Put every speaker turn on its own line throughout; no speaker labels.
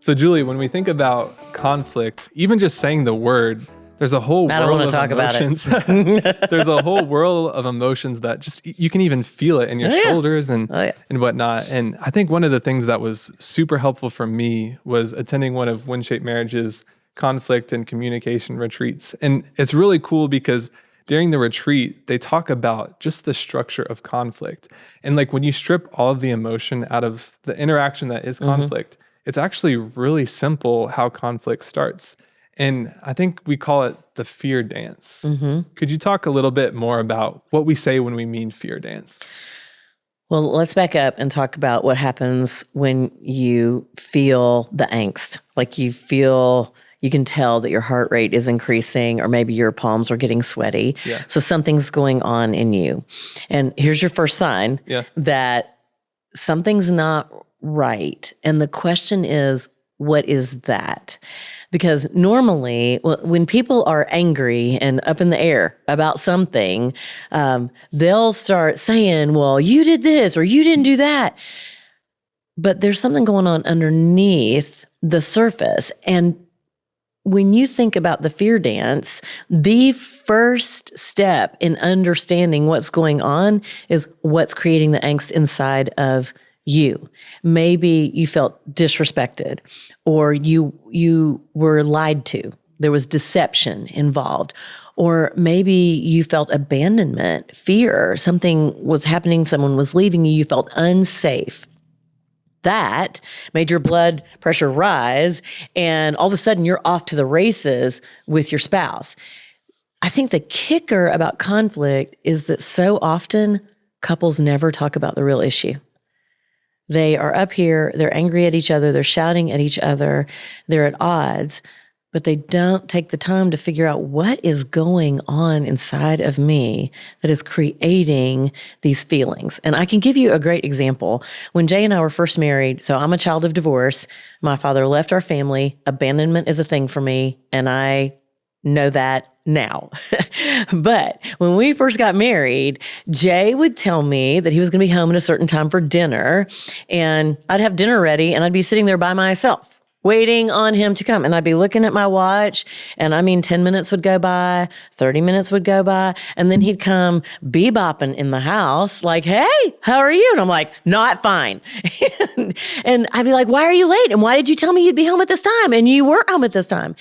So Julie, when we think about conflict, even just saying the word, there's a whole world of emotions. There's a whole world of emotions that just, you can even feel it in your shoulders and whatnot. And I think one of the things that was super helpful for me was attending one of WinShape Marriage's conflict and communication retreats. And it's really cool because during the retreat, they talk about just the structure of conflict. And like when you strip all of the emotion out of the interaction that is conflict, it's actually really simple how conflict starts. And I think we call it the fear dance. Could you talk a little bit more about what we say when we mean fear dance?
Well, let's back up and talk about what happens when you feel the angst. Like you can tell that your heart rate is increasing, or maybe your palms are getting sweaty. So something's going on in you. And here's your first sign that something's not right. And the question is, what is that? Because normally, when people are angry and up in the air about something, they'll start saying, well, you did this or you didn't do that. But there's something going on underneath the surface. And when you think about the fear dance, the first step in understanding what's going on is what's creating the angst inside of you. Maybe you felt disrespected, or you were lied to. There was deception involved. Or maybe you felt abandonment, fear. Something was happening, someone was leaving you, you felt unsafe. That made your blood pressure rise, and all of a sudden you're off to the races with your spouse. I think the kicker about conflict is that so often couples never talk about the real issue. They are up here, they're angry at each other, they're shouting at each other, they're at odds, but they don't take the time to figure out what is going on inside of me that is creating these feelings. And I can give you a great example. When Jay and I were first married, so I'm a child of divorce, my father left our family, abandonment is a thing for me, and I know that now. But when we first got married, Jay would tell me that he was going to be home at a certain time for dinner, and I'd have dinner ready and I'd be sitting there by myself waiting on him to come. And I'd be looking at my watch, and 10 minutes would go by, 30 minutes would go by, and then he'd come bebopping in the house like, hey, how are you? And I'm like, not fine. And I'd be like, why are you late? And why did you tell me you'd be home at this time? And you weren't home at this time.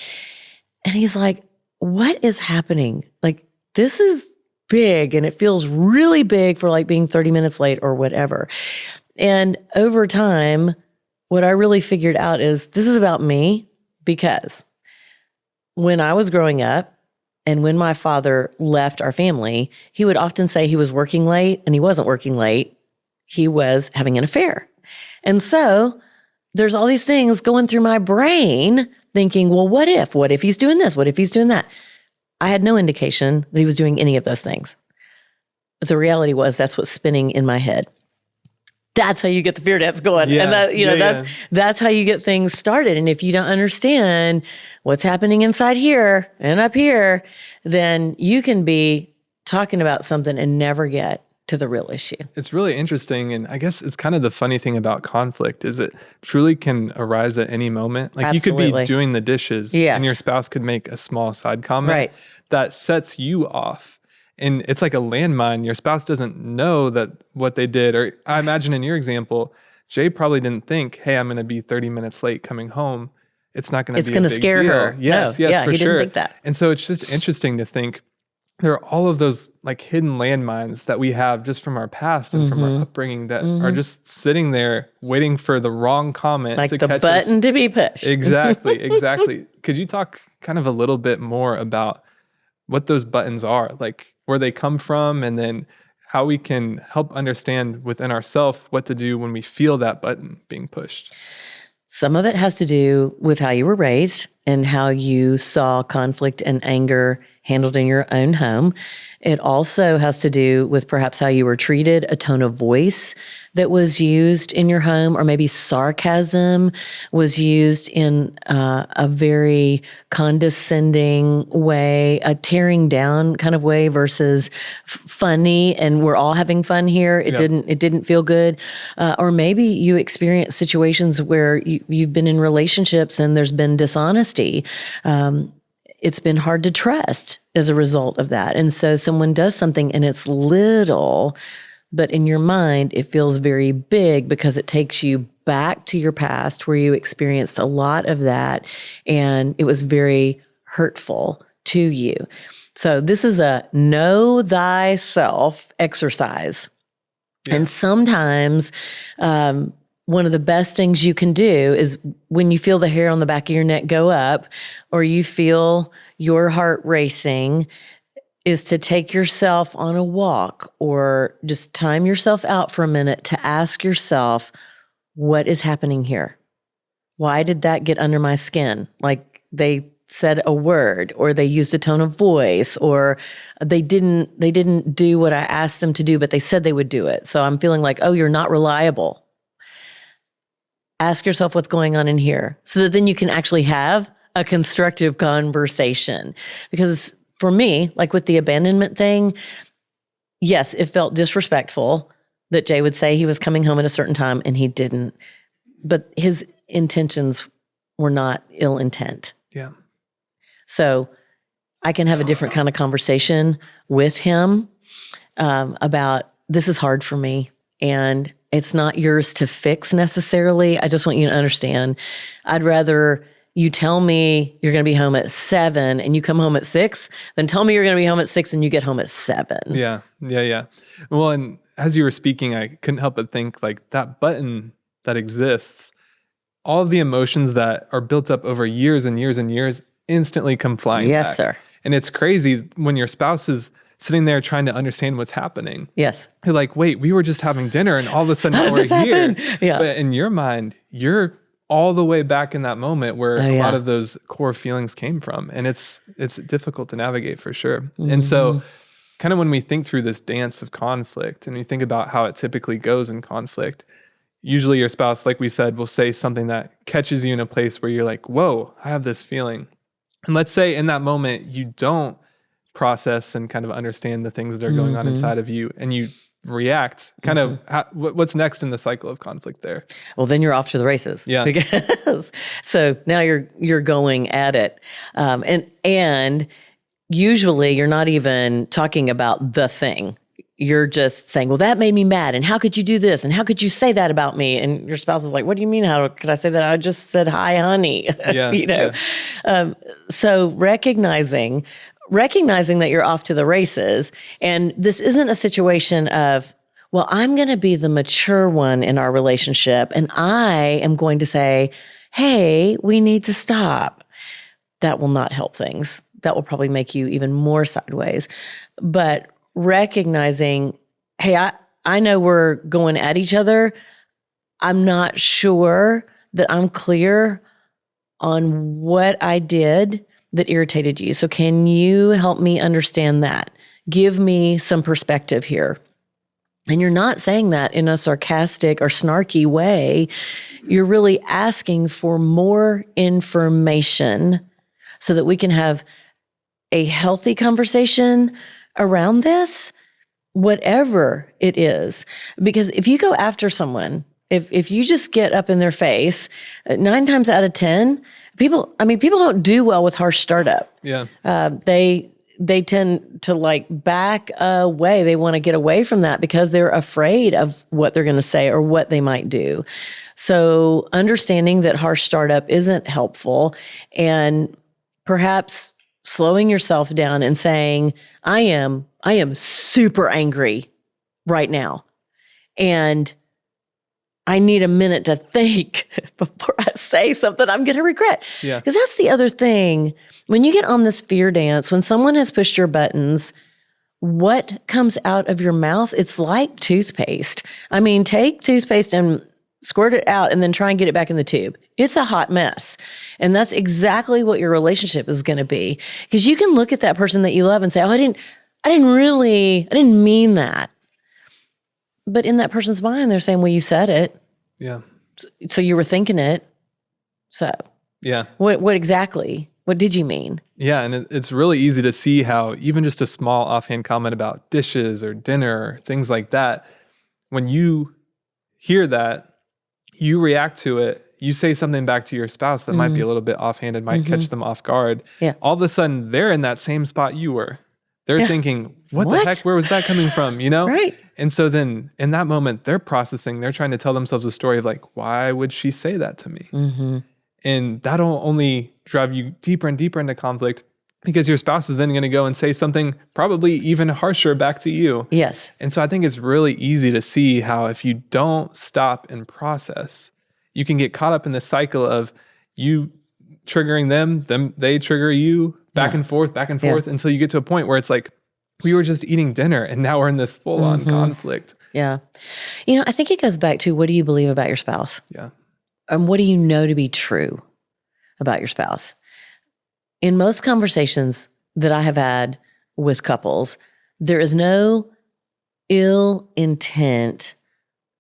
And he's like, what is happening? Like, this is big, and it feels really big for like being 30 minutes late or whatever. And over time, what I really figured out is this is about me, because when I was growing up and when my father left our family, he would often say he was working late, and he wasn't working late. He was having an affair. And so there's all these things going through my brain thinking, well, what if he's doing this? What if he's doing that? I had no indication that he was doing any of those things. But the reality was that's what's spinning in my head. That's how you get the fear dance going.
Yeah.
And that's how you get things started. And if you don't understand what's happening inside here and up here, then you can be talking about something and never get to the real issue.
It's really interesting. And I guess it's kind of the funny thing about conflict is it truly can arise at any moment. Like
Absolutely.
You could be doing the dishes and your spouse could make a small side comment that sets you off. And it's like a landmine. Your spouse doesn't know that what they did. Or I imagine in your example, Jay probably didn't think, hey, I'm going to be 30 minutes late coming home. It's not going to be a big deal.
It's going to scare her.
Yes,
no,
for
he
sure.
didn't think that.
And so it's just interesting to think there are all of those like hidden landmines that we have just from our past and from our upbringing that are just sitting there waiting for the wrong comment
like
to
the
catch
button
us.
to be pushed.
Exactly. Could you talk kind of a little bit more about what those buttons are, like where they come from, and then how we can help understand within ourselves what to do when we feel that button being pushed?
Some of it has to do with how you were raised and how you saw conflict and anger handled in your own home. It also has to do with perhaps how you were treated, a tone of voice that was used in your home, or maybe sarcasm was used in a very condescending way, a tearing down kind of way versus funny, and we're all having fun here. It didn't feel good. Or maybe you experience situations where you've been in relationships and there's been dishonesty. It's been hard to trust as a result of that. And so someone does something and it's little, but in your mind, it feels very big because it takes you back to your past where you experienced a lot of that and it was very hurtful to you. So this is a know thyself exercise. Yeah. And sometimes, one of the best things you can do is when you feel the hair on the back of your neck go up or you feel your heart racing, is to take yourself on a walk or just time yourself out for a minute to ask yourself, what is happening here? Why did that get under my skin? Like they said a word or they used a tone of voice or they didn't do what I asked them to do, but they said they would do it. So I'm feeling like, oh, you're not reliable. Ask yourself what's going on in here so that then you can actually have a constructive conversation. Because for me, like with the abandonment thing, yes, it felt disrespectful that Jay would say he was coming home at a certain time and he didn't. But his intentions were not ill intent.
Yeah.
So I can have a different kind of conversation with him about this is hard for me and it's not yours to fix necessarily. I just want you to understand. I'd rather you tell me you're going to be home at 7 and you come home at 6 than tell me you're going to be home at 6 and you get home at 7.
Yeah. Well, and as you were speaking, I couldn't help but think like that button that exists, all of the emotions that are built up over years and years and years instantly come flying back.
Yes, sir.
And it's crazy when your spouse is sitting there trying to understand what's happening.
Yes.
You're like, wait, we were just having dinner and all of a sudden now we're here. Yeah. But in your mind, you're all the way back in that moment where a lot of those core feelings came from. And it's difficult to navigate for sure. Mm-hmm. And so kind of when we think through this dance of conflict and you think about how it typically goes in conflict, usually your spouse, like we said, will say something that catches you in a place where you're like, whoa, I have this feeling. And let's say in that moment, you don't process and kind of understand the things that are going on inside of you and you react kind of what's next in the cycle of conflict there.
Well, then you're off to the races.
Yeah.
Because so now you're going at it. And usually you're not even talking about the thing. You're just saying, well, that made me mad. And how could you do this? And how could you say that about me? And your spouse is like, what do you mean? How could I say that? I just said, hi, honey.
Yeah,
So recognizing that you're off to the races. And this isn't a situation of, well, I'm going to be the mature one in our relationship. And I am going to say, hey, we need to stop. That will not help things. That will probably make you even more sideways. But recognizing, hey, I know we're going at each other. I'm not sure that I'm clear on what I did that irritated you. So can you help me understand that? Give me some perspective here. And you're not saying that in a sarcastic or snarky way. You're really asking for more information so that we can have a healthy conversation around this, whatever it is. Because if you go after someone, if you just get up in their face, 9 times out of 10, people don't do well with harsh startup.
Yeah.
They tend to like back away. They want to get away from that because they're afraid of what they're going to say or what they might do. So understanding that harsh startup isn't helpful and perhaps slowing yourself down and saying, I am super angry right now. And I need a minute to think before I say something I'm going to regret.
Yeah.
Because that's the other thing. When you get on this fear dance, when someone has pushed your buttons, what comes out of your mouth? It's like toothpaste. I mean, take toothpaste and squirt it out, and then try and get it back in the tube. It's a hot mess. And that's exactly what your relationship is going to be. Because you can look at that person that you love and say, oh, I didn't mean that. But in that person's mind, they're saying, well, you said it.
Yeah.
So you were thinking it. So
yeah.
What exactly? What did you mean?
Yeah. And it's really easy to see how even just a small offhand comment about dishes or dinner or things like that, when you hear that, you react to it, you say something back to your spouse that might be a little bit offhanded, might catch them off guard.
Yeah.
All of a sudden, they're in that same spot you were. They're thinking, what the heck? Where was that coming from? You know?
Right.
And so then in that moment, they're processing, they're trying to tell themselves a story of like, why would she say that to me? Mm-hmm. And that'll only drive you deeper and deeper into conflict because your spouse is then going to go and say something probably even harsher back to you.
Yes.
And so I think it's really easy to see how if you don't stop and process, you can get caught up in the cycle of you triggering them, they trigger you, back and forth, until you get to a point where it's like, we were just eating dinner and now we're in this full-on conflict.
Yeah. I think it goes back to, what do you believe about your spouse?
Yeah.
And what do you know to be true about your spouse? In most conversations that I have had with couples, there is no ill intent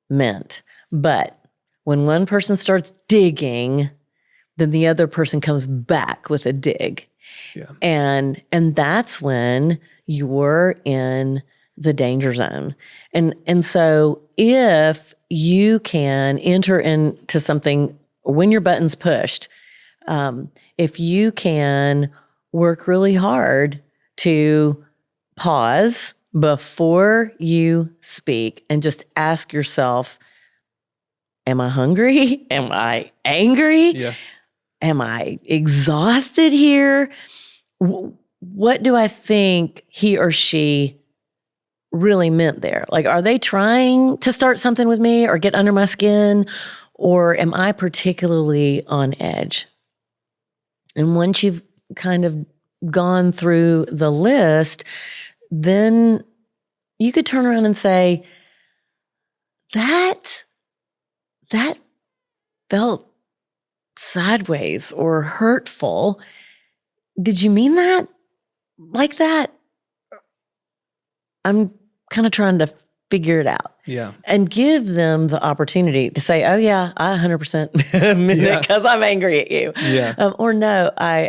meant. But when one person starts digging, then the other person comes back with a dig.
Yeah.
And that's when you're in the danger zone. And so if you can enter into something when your button's pushed, if you can work really hard to pause before you speak and just ask yourself, am I hungry? Am I angry?
Yeah.
Am I exhausted here? What do I think he or she really meant there? Like, are they trying to start something with me or get under my skin? Or am I particularly on edge? And once you've kind of gone through the list, then you could turn around and say, that felt sideways or hurtful. Did you mean that like that? I'm kind of trying to figure it out.
Yeah.
And give them the opportunity to say, oh yeah, I 100% meant it because I'm angry at you.
Yeah.
Or no, I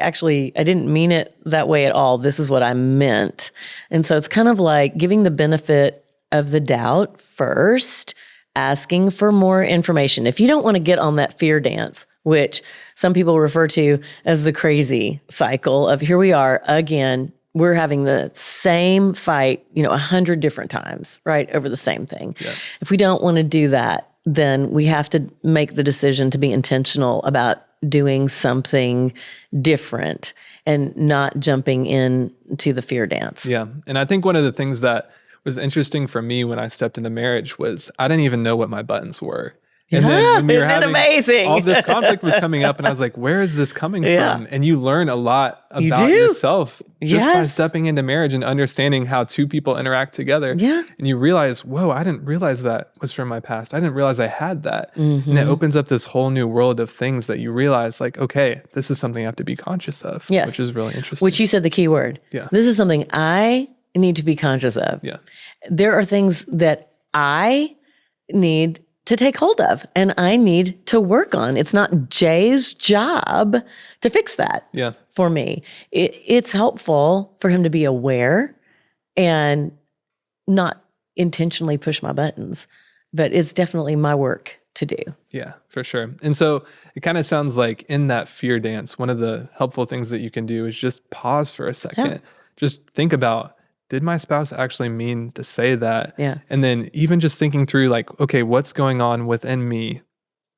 didn't mean it that way at all. This is what I meant. And so it's kind of like giving the benefit of the doubt first, asking for more information. If you don't want to get on that fear dance, which some people refer to as the crazy cycle of here we are again, we're having the same fight, 100 different times, right, over the same thing. Yeah. If we don't want to do that, then we have to make the decision to be intentional about doing something different and not jumping into the fear dance.
Yeah. And I think one of the things that was interesting for me when I stepped into marriage was I didn't even know what my buttons were. And then when we were having
amazing.
all this conflict was coming up and I was like, where is this coming from? And you learn a lot about yourself just by stepping into marriage and understanding how two people interact together.
Yeah.
And you realize, whoa, I didn't realize that was from my past. I didn't realize I had that. Mm-hmm. And it opens up this whole new world of things that you realize like, okay, this is something I have to be conscious of, which is really interesting.
Which you said the key word.
Yeah.
This is something I need to be conscious of.
Yeah.
There are things that I need to take hold of and I need to work on. It's not Jay's job to fix that for me. It's helpful for him to be aware and not intentionally push my buttons, but it's definitely my work to do.
Yeah, for sure. And so it kind of sounds like in that fear dance, one of the helpful things that you can do is just pause for a second. Yeah. Just think about, did my spouse actually mean to say that?
Yeah.
And then even just thinking through like, okay, what's going on within me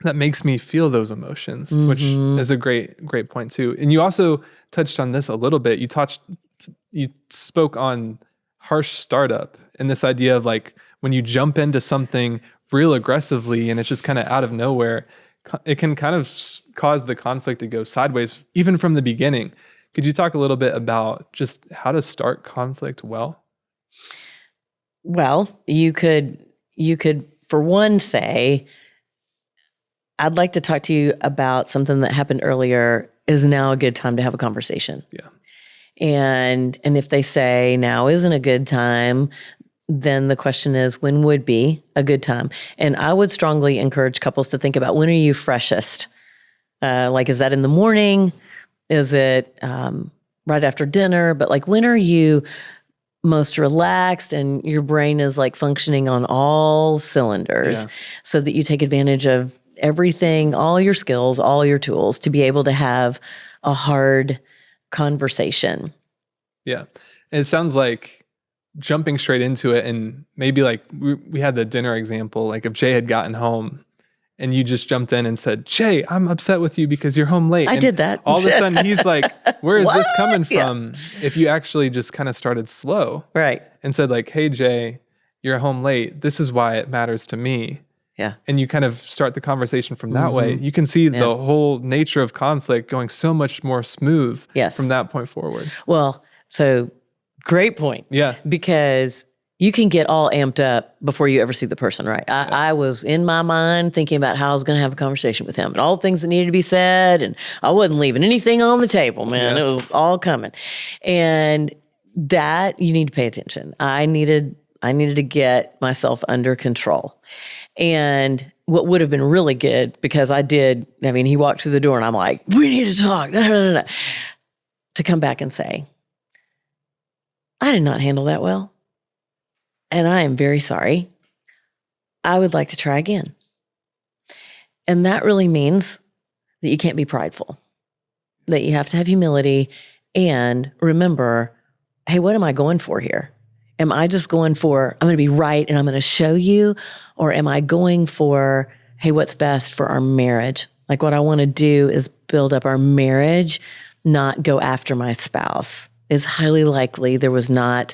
that makes me feel those emotions, which is a great point too. And you also touched on this a little bit. You spoke on harsh startup and this idea of like when you jump into something real aggressively and it's just kind of out of nowhere, it can kind of cause the conflict to go sideways even from the beginning. Could you talk a little bit about just how to start conflict well?
Well, you could for one say, I'd like to talk to you about something that happened earlier. Is now a good time to have a conversation?
Yeah.
And if they say now isn't a good time, then the question is, when would be a good time? And I would strongly encourage couples to think about, when are you freshest? Like, is that in the morning? Is it right after dinner? But like, when are you most relaxed and your brain is like functioning on all cylinders, so that you take advantage of everything, all your skills, all your tools to be able to have a hard conversation?
Yeah. And it sounds like jumping straight into it, and maybe like we had the dinner example, like if Jay had gotten home and you just jumped in and said, Jay, I'm upset with you because you're home late.
I did that.
All of a sudden he's like, where is this coming from? If you actually just kind of started slow.
Right.
And said like, hey, Jay, you're home late. This is why it matters to me.
Yeah.
And you kind of start the conversation from that way. You can see the whole nature of conflict going so much more smooth from that point forward.
Well, so great point.
Yeah.
Because you can get all amped up before you ever see the person, right? I was in my mind thinking about how I was going to have a conversation with him and all the things that needed to be said. And I wasn't leaving anything on the table, man. It was all coming. And that, you need to pay attention. I needed to get myself under control. And what would have been really good, because he walked through the door and I'm like, we need to talk, to come back and say, I did not handle that well. And I am very sorry. I would like to try again. And that really means that you can't be prideful, that you have to have humility and remember, hey, what am I going for here? Am I just going for, I'm going to be right and I'm going to show you? Or am I going for, hey, what's best for our marriage? Like, what I want to do is build up our marriage, not go after my spouse. It's highly likely there was not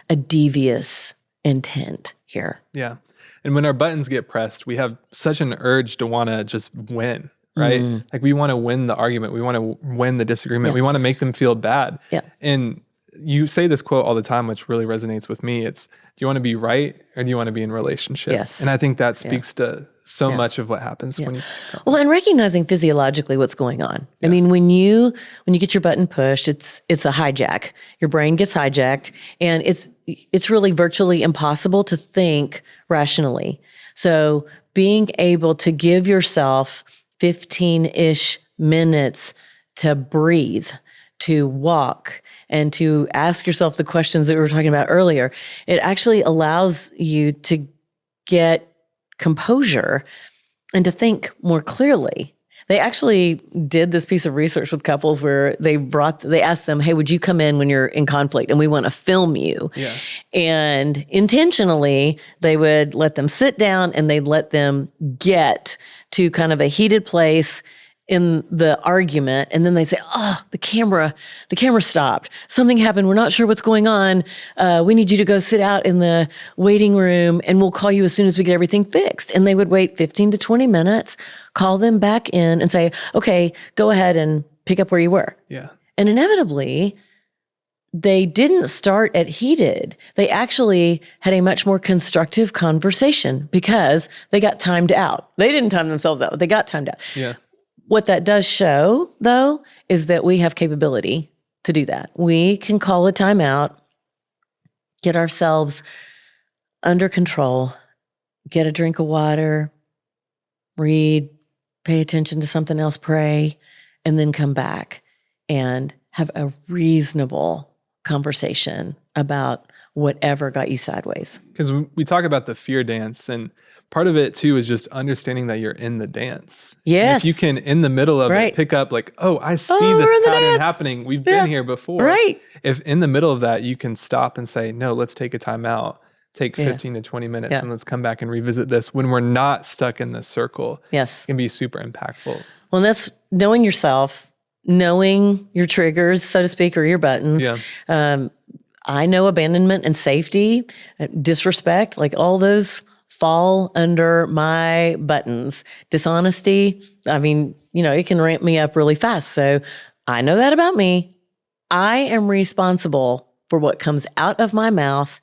a devious intent here.
Yeah. And when our buttons get pressed, we have such an urge to want to just win, right? Like, we want to win the argument. We want to win the disagreement. We want to make them feel bad.
Yeah.
And you say this quote all the time, which really resonates with me. It's, do you want to be right or do you want to be in relationship?
Yes.
And I think that speaks to so much of what happens when you...
Well, and recognizing physiologically what's going on. I mean, when you get your button pushed, it's a hijack. Your brain gets hijacked, and it's really virtually impossible to think rationally. So being able to give yourself 15-ish minutes to breathe, to walk, and to ask yourself the questions that we were talking about earlier, it actually allows you to get composure and to think more clearly. They actually did this piece of research with couples where they asked them, hey, would you come in when you're in conflict and we want to film you?
Yeah.
And intentionally, they would let them sit down and they'd let them get to kind of a heated place in the argument, and then they say, oh, the camera stopped. Something happened. We're not sure what's going on. We need you to go sit out in the waiting room, and we'll call you as soon as we get everything fixed. And they would wait 15 to 20 minutes, call them back in and say, okay, go ahead and pick up where you were.
Yeah.
And inevitably, they didn't start at heated. They actually had a much more constructive conversation because they got timed out. They didn't time themselves out. They got timed out.
Yeah.
What that does show, though, is that we have capability to do that. We can call a timeout, get ourselves under control, get a drink of water, read, pay attention to something else, pray, and then come back and have a reasonable conversation about whatever got you sideways.
Because we talk about the fear dance, and part of it too is just understanding that you're in the dance.
Yes.
And if you can, in the middle of it, pick up like, oh, I see this pattern happening. We've been here before.
Right.
If in the middle of that, you can stop and say, no, let's take a time out, take 15 to 20 minutes, and let's come back and revisit this when we're not stuck in this circle.
Yes.
It can be super impactful.
Well, that's knowing yourself, knowing your triggers, so to speak, or your buttons.
Yeah.
I know abandonment and safety, disrespect, like all those fall under my buttons. Dishonesty, I mean, it can ramp me up really fast. So I know that about me. I am responsible for what comes out of my mouth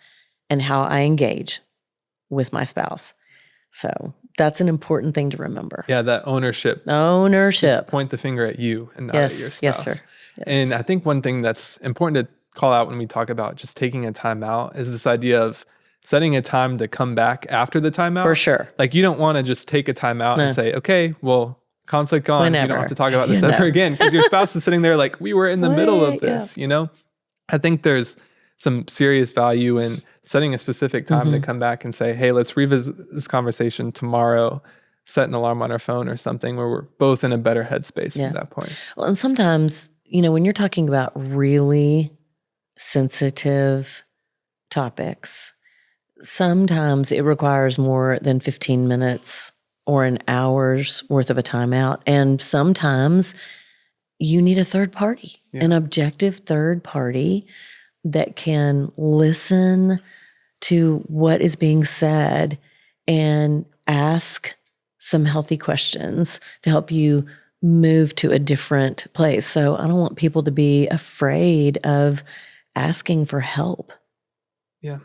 and how I engage with my spouse. So That's an important thing to remember.
Yeah, that ownership.
Ownership.
Just point the finger at you and not at your spouse.
Yes, sir. Yes.
And I think one thing that's important to call out when we talk about just taking a time out is this idea of setting a time to come back after the timeout.
For sure.
Like, you don't want to just take a time out and say, okay, well, conflict gone. Whenever. You don't have to talk about this ever again, because your spouse is sitting there like, we were in the middle of this, you know? I think there's some serious value in setting a specific time to come back and say, hey, let's revisit this conversation tomorrow, set an alarm on our phone or something where we're both in a better headspace from that point.
Well, and sometimes, when you're talking about really sensitive topics, sometimes it requires more than 15 minutes or an hour's worth of a timeout. And sometimes you need a third party, an objective third party that can listen to what is being said and ask some healthy questions to help you move to a different place. So I don't want people to be afraid of asking for help.
Yeah.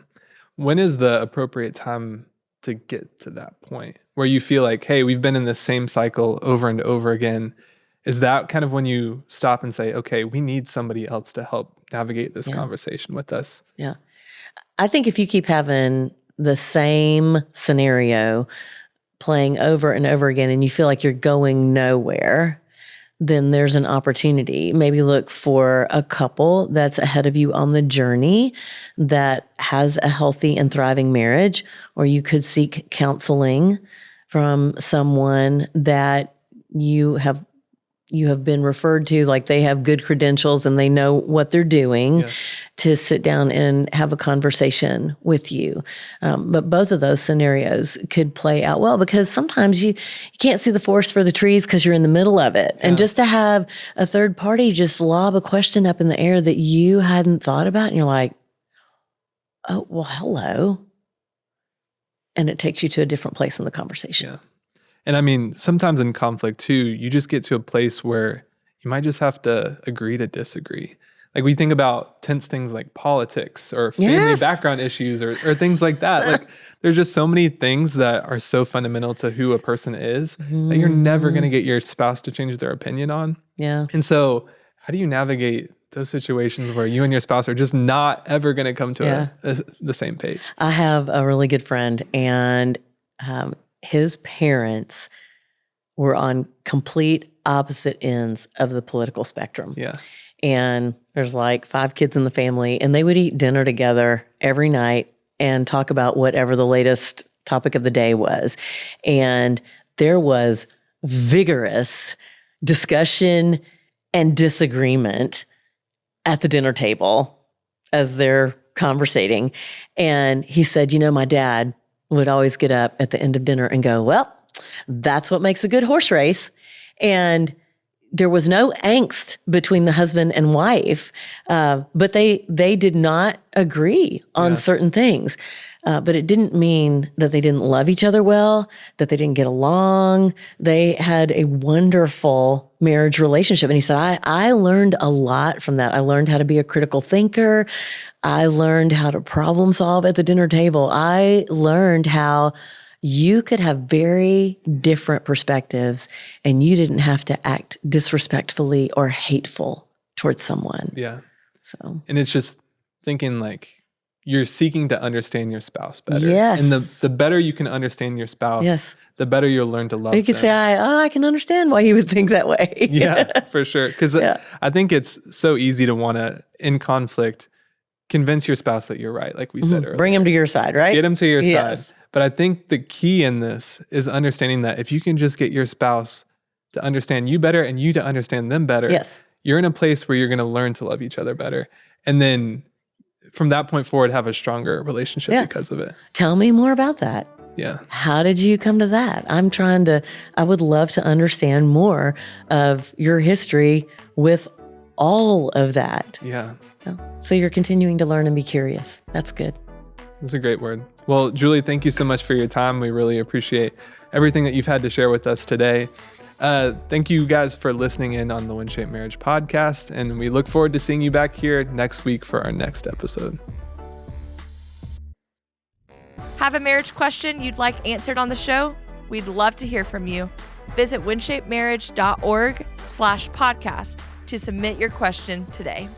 When is the appropriate time to get to that point where you feel like, hey, we've been in this same cycle over and over again? Is that kind of when you stop and say, okay, we need somebody else to help navigate this conversation with us?
Yeah. I think if you keep having the same scenario playing over and over again and you feel like you're going nowhere, then there's an opportunity. Maybe look for a couple that's ahead of you on the journey that has a healthy and thriving marriage, or you could seek counseling from someone that you have been referred to, like they have good credentials and they know what they're doing, to sit down and have a conversation with you. But both of those scenarios could play out well, because sometimes you can't see the forest for the trees because you're in the middle of it. And just to have a third party just lob a question up in the air that you hadn't thought about, and you're like, oh, well, hello. And it takes you to a different place in the conversation.
Yeah. And I mean, sometimes in conflict too, you just get to a place where you might just have to agree to disagree. Like, we think about tense things like politics or family background issues or things like that. Like, there's just so many things that are so fundamental to who a person is that you're never going to get your spouse to change their opinion on.
Yeah.
And so how do you navigate those situations where you and your spouse are just not ever going to come to the same page?
I have a really good friend, and his parents were on complete opposite ends of the political spectrum.
Yeah.
And there's like 5 kids in the family, and they would eat dinner together every night and talk about whatever the latest topic of the day was. And there was vigorous discussion and disagreement at the dinner table as they're conversating. And he said, my dad would always get up at the end of dinner and go, well, that's what makes a good horse race. And there was no angst between the husband and wife, but they did not agree on certain things. But it didn't mean that they didn't love each other well, that they didn't get along. They had a wonderful marriage relationship. And he said, I learned a lot from that. I learned how to be a critical thinker. I learned how to problem solve at the dinner table. I learned how you could have very different perspectives and you didn't have to act disrespectfully or hateful towards someone.
Yeah.
So,
and it's just thinking like you're seeking to understand your spouse better.
Yes.
And the better you can understand your spouse, the better you'll learn to love them.
You can say, I can understand why you would think that way.
Yeah, for sure. Because I think it's so easy to want to, in conflict, convince your spouse that you're right, like we said earlier.
Bring them to your side, right?
Get them to your side. But I think the key in this is understanding that if you can just get your spouse to understand you better and you to understand them better, you're in a place where you're going to learn to love each other better. And then from that point forward, have a stronger relationship because of it.
Tell me more about that.
Yeah.
How did you come to that? I would love to understand more of your history with all of that.
Yeah.
So you're continuing to learn and be curious. That's good.
That's a great word. Well, Julie, thank you so much for your time. We really appreciate everything that you've had to share with us today. Thank you guys for listening in on the WinShape Marriage Podcast, and we look forward to seeing you back here next week for our next episode.
Have a marriage question you'd like answered on the show? We'd love to hear from you. Visit winshapemarriage.org/podcast to submit your question today.